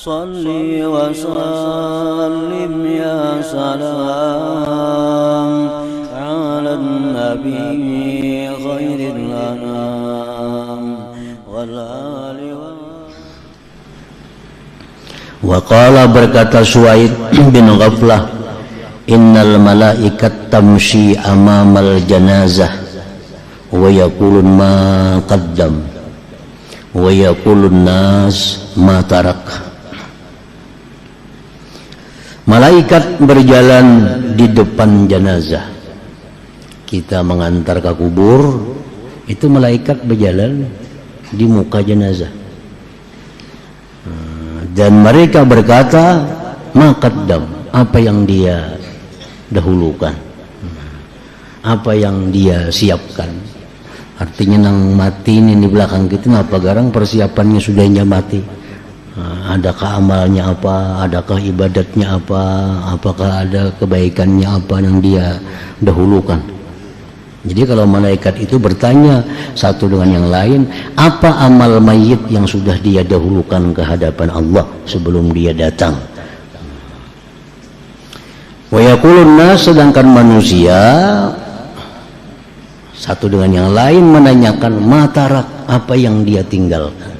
Salli wa sallim ya salam ala nabi khairil anam wal ali wa qala berkata Suaid bin Ghaflah, innal malaikat tamshi amamal janazah wa yaqulun ma qaddam wa yaqulun nas ma tarak. Malaikat berjalan di depan jenazah. Kita mengantar ke kubur, itu malaikat berjalan di muka jenazah. Dan mereka berkata, ma qaddam, apa yang dia dahulukan, apa yang dia siapkan. Artinya nang mati ini di belakang kita apa garang persiapannya sudahnya mati. Adakah amalnya apa, adakah ibadatnya apa, apakah ada kebaikannya apa yang dia dahulukan. Jadi kalau malaikat itu bertanya satu dengan yang lain, apa amal mayit yang sudah dia dahulukan ke hadapan Allah sebelum dia datang. Wa yaqulun nas, sedangkan manusia satu dengan yang lain menanyakan matarak, apa yang dia tinggalkan.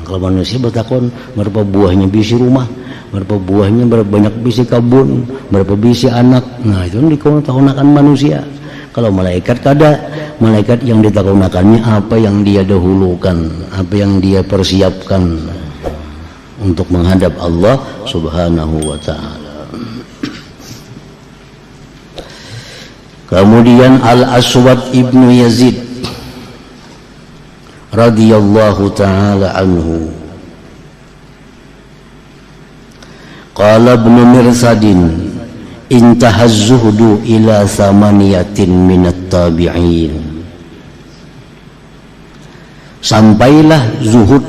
Kalau manusia bertakon berapa buahnya bisi rumah, berapa buahnya berapa banyak bisi kabun, berapa bisi anak. Nah itu ditakonakan manusia. Kalau malaikat kada, malaikat yang ditakonakannya apa yang dia dahulukan, apa yang dia persiapkan untuk menghadap Allah Subhanahu wa taala. Kemudian Al-Aswad ibnu Yazid radhiyallahu ta'ala anhu qala ibn Mirsadin intahaz zuhdu ila thamaniyatin minat tabi'in. Sampailah zuhud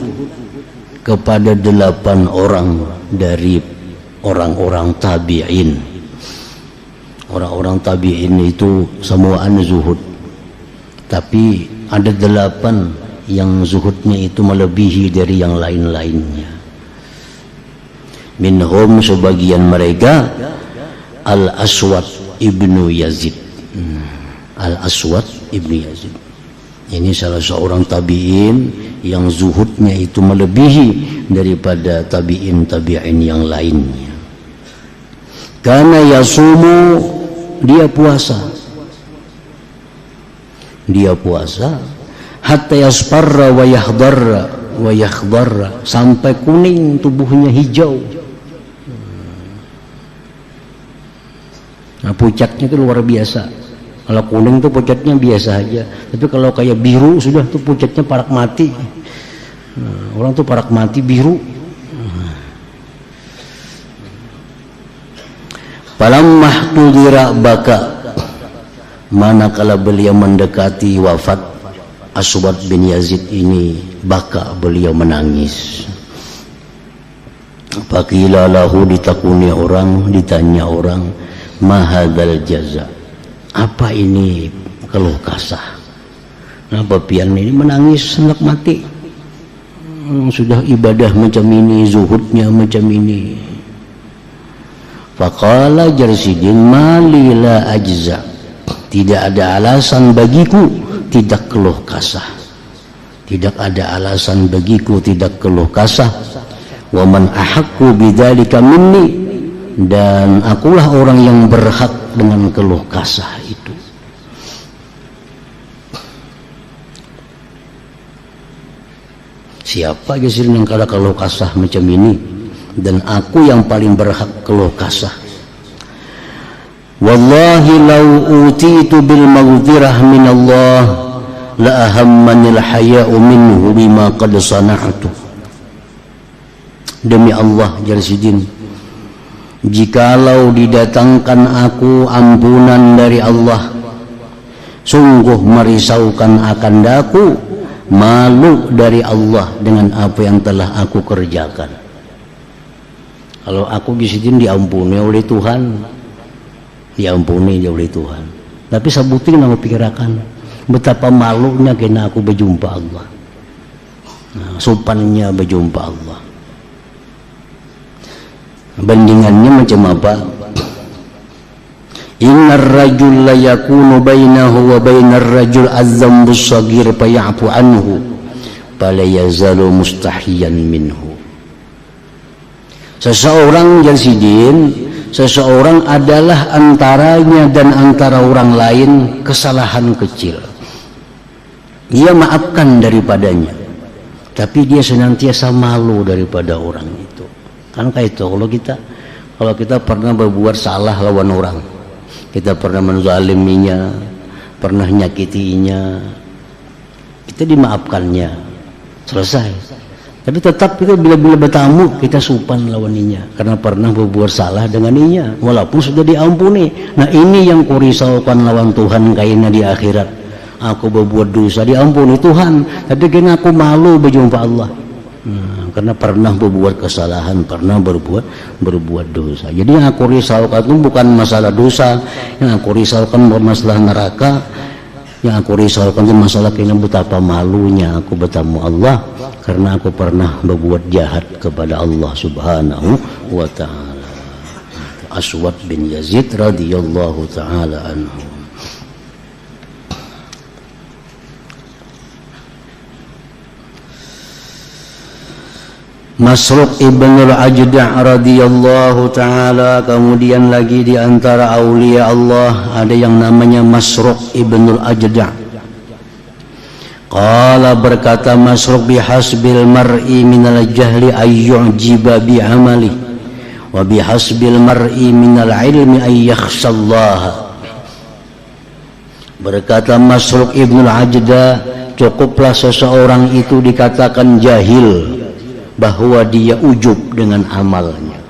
kepada 8 orang dari orang-orang tabi'in. Orang-orang tabi'in itu semuanya zuhud, tapi ada 8 yang zuhudnya itu melebihi dari yang lain-lainnya. Minhum, sebagian mereka, Al-Aswad ibnu Yazid. Al-Aswad ibnu Yazid ini salah seorang tabi'in yang zuhudnya itu melebihi daripada tabi'in yang lainnya. Karena yasumu, dia puasa hatta yasparra wa yakhdarra, sampai kuning tubuhnya hijau. Nah pucatnya itu luar biasa. Kalau kuning tuh pucatnya biasa aja, tapi kalau kayak biru sudah tuh pucatnya parak mati. Nah, orang tuh parak mati biru. Falammah tudira baka, manakala beliau mendekati wafat Aswad bin Yazid ini, baka, beliau menangis. Faqila lahu, ditakuni orang, ditanya orang, mahadzal jaza, apa ini keluh kasah, kenapa pian ini menangis hendak mati, sudah ibadah macam ini, zuhudnya macam ini. Faqala Jarsidin, mali la ajza, tidak ada alasan bagiku tidak keluh kasah, tidak ada alasan bagiku tidak keluh kasah. Wa man ahaqqu bidzalika minni, dan akulah orang yang berhak dengan keluh kasah itu. Siapa jasir yang kada keluh kasah macam ini, dan aku yang paling berhak keluh kasah. Wallahi law utitu bil maghfirah min Allah la ahammanil haya'u minhu bima qad sana'tu. Demi Allah Jarsidin, jikalau didatangkan aku ampunan dari Allah, sungguh merisaukan akan daku malu dari Allah dengan apa yang telah aku kerjakan. Kalau aku Jarsidin diampuni oleh Tuhan, diampuni oleh Tuhan, tapi sabuting nama pikirakan betapa malunya kena aku berjumpa Allah, sopannya berjumpa Allah. Bandingannya macam apa? Innar rajul la yakunu bainahu wa bainar rajul az-zambu as-saghir faya'fu anhu fala yazalu mustahiyan minhu. Seseorang Jalsidin, seseorang adalah antaranya dan antara orang lain kesalahan kecil. Dia maafkan daripadanya, tapi dia senantiasa malu daripada orang itu. Kan kayak itu kalau kita pernah berbuat salah lawan orang, kita pernah menzaliminya, pernah nyakitinya, kita dimaafkannya, selesai. Tapi tetap kita bila bertamu kita supan lawaninya karena pernah berbuat salah denganinya, walaupun sudah diampuni. Nah ini yang kurisaukan lawan Tuhan kayaknya di akhirat. Aku berbuat dosa diampuni Tuhan, tapi kena aku malu berjumpa Allah. Karena pernah berbuat kesalahan, pernah berbuat dosa. Jadi yang aku risaukan itu bukan masalah dosa, yang aku risaukan bukan masalah neraka, yang aku risaukan itu masalah kena betapa malunya aku bertemu Allah karena aku pernah berbuat jahat kepada Allah Subhanahu wa ta'ala. Aswad bin Yazid radhiyallahu ta'ala anhu. Masruq ibn al-Ajda' radhiyallahu ta'ala. Kemudian lagi di antara aulia Allah ada yang namanya Masruq ibn al-Ajda'. Qala berkata Masruq, bihasbil mar'i minal jahli ayyu'jiba bi'amali wa bihasbil mar'i minal ilmi ayyakhshallaha. Berkata Masruq ibn al-Ajda', cukuplah seseorang itu dikatakan jahil bahwa dia ujub dengan amalnya.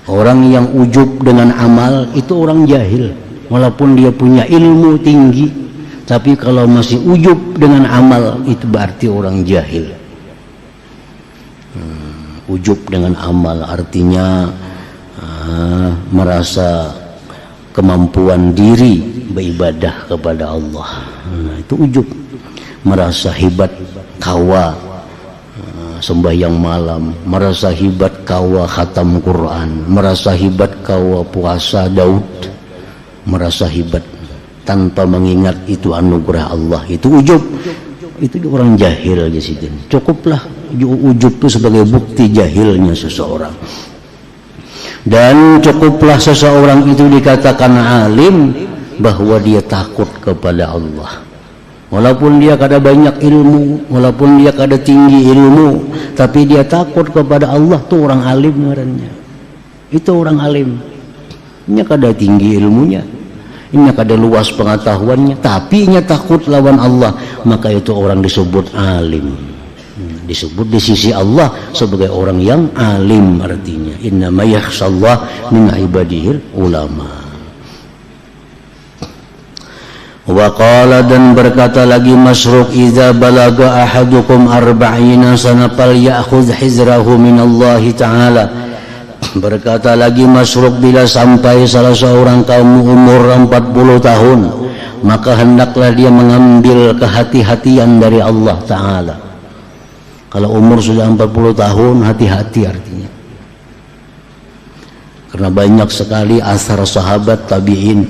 Orang yang ujub dengan amal itu orang jahil, walaupun dia punya ilmu tinggi, tapi kalau masih ujub dengan amal itu berarti orang jahil. Ujub dengan amal artinya merasa kemampuan diri beribadah kepada Allah. Itu ujub, merasa hebat kawa sembahyang malam, merasa hebat kawa khatam Quran, merasa hebat kawa puasa Daud, merasa hebat tanpa mengingat itu anugerah Allah. Itu ujub, itu orang jahil aja sih. Cukuplah ujub itu sebagai bukti jahilnya seseorang. Dan cukuplah seseorang itu dikatakan alim bahwa dia takut kepada Allah. Walaupun dia kada banyak ilmu, walaupun dia kada tinggi ilmu, tapi dia takut kepada Allah, tuh orang alim ngarannya. Itu orang alim. Ini kada tinggi ilmunya, ini kada luas pengetahuannya, tapi nya takut lawan Allah, maka itu orang disebut alim. Disebut di sisi Allah sebagai orang yang alim artinya. Innama yakhshallah min ibadihil ulama. Wa qala, dan berkata lagi Masruq, idza balaga ahadukum arba'ina sana falyakhudh hizrahu minallahi ta'ala. Berkata lagi Masruq, bila sampai salah seorang kaum umur 40 tahun, maka hendaklah dia mengambil kehati-hatian dari Allah Ta'ala. Kalau umur sudah 40 tahun, hati-hati artinya. Karena banyak sekali asar sahabat tabi'in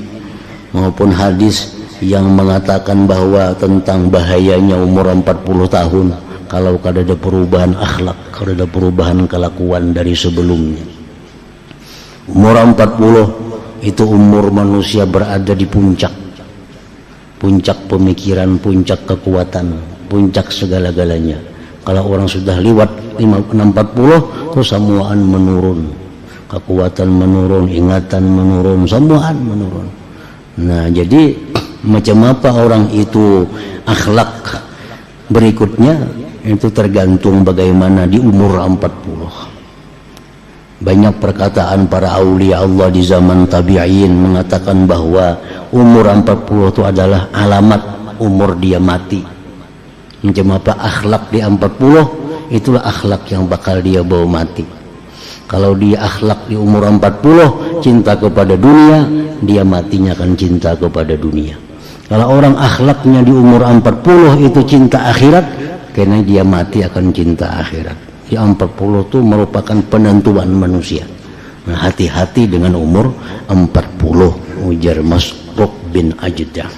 maupun hadis yang mengatakan bahwa tentang bahayanya umur 40 tahun kalau kada ada perubahan akhlak, kada ada perubahan kelakuan dari sebelumnya. Umur 40 itu umur manusia berada di puncak pemikiran, puncak kekuatan, puncak segala-galanya. Kalau orang sudah lewat 40 terus semuaan menurun, kekuatan menurun, ingatan menurun, semuaan menurun. Nah jadi macam apa orang itu akhlak berikutnya itu tergantung bagaimana di umur 40. Banyak perkataan para aulia Allah di zaman tabi'in mengatakan bahwa umur 40 itu adalah alamat umur dia mati. Macam apa akhlak di 40, itulah akhlak yang bakal dia bawa mati. Kalau dia akhlak di umur 40 cinta kepada dunia, dia matinya akan cinta kepada dunia. Kalau orang akhlaknya di umur 40 itu cinta akhirat, karena dia mati akan cinta akhirat. Di 40 itu merupakan penentuan manusia. Hati-hati dengan umur 40, ujar Masruq bin Ajdah.